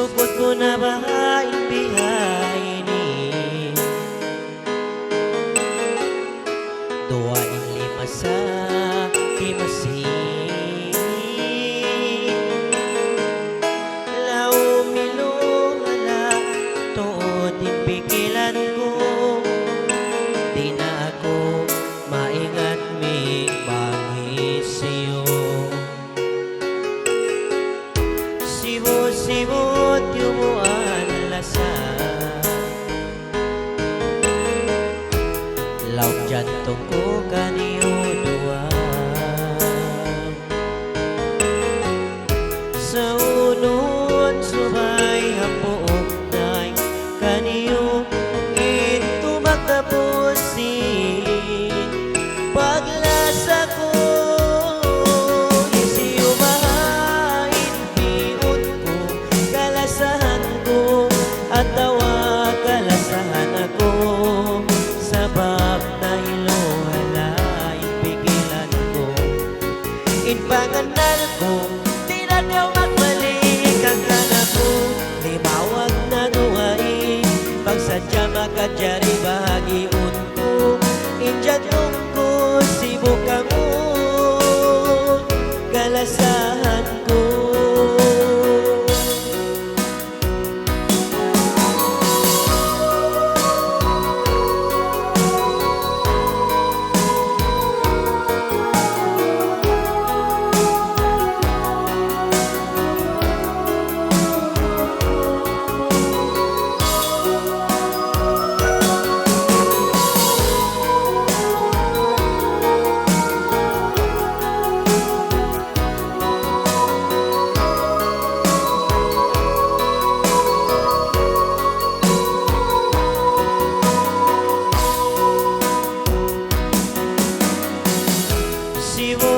Supot ko na bahain bihay ni Duwain lima sa timasin Lao miluhala tuod din pikilan ko Di na ako maingat mig bangisiyo Sibot yumuan lasa Lauk jantung ko kaniyo dua Sa unod subay hapuok day kaniyo Into magtapusin paglasa ko at tawa kalasahan ako sabab na iluhala pigilan ko inpanganal ko di na daw magbalik ang anak ko limawag na nuwai pagsadya makadjari bahagiun ko injatong ko sibukan mo kalasahan ko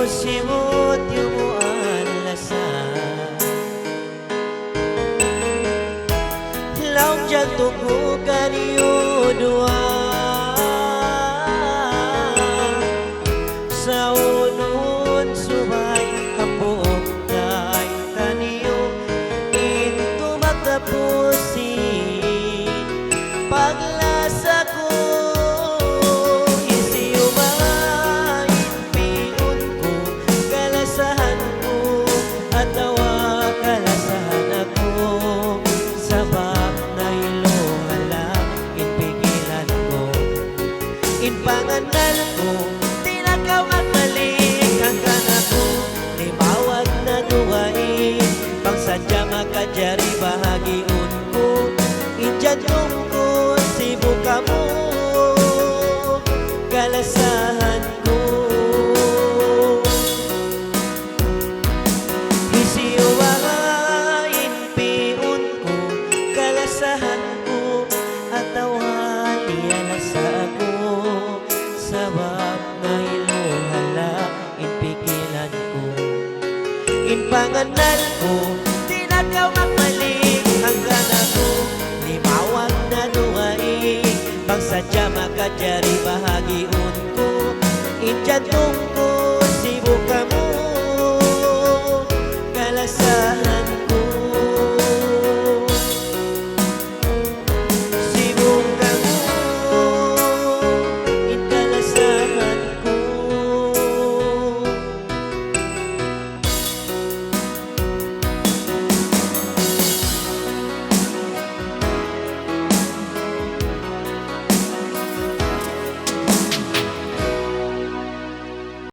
Sibot yumuan lasa Lauk jantung ko kaniyo dua Sa unod subay hapuok day kaniyo Into magtapusin paglasa ko at tawa kalasahan ako sabab na iluhala inpigilan ko inpanganal ko di na ka magbalik ang anak ko limawag na duwain pangsadya makadjari bahagiun ko injatong ko sibuka mo kalasahan ko at tawali alasa ako sabab na iluhala inpigilan ko inpanganal ko di na ka magbalik ang anak ko limawag na duwain pangsadya makadjari bahagiun ko injatong ko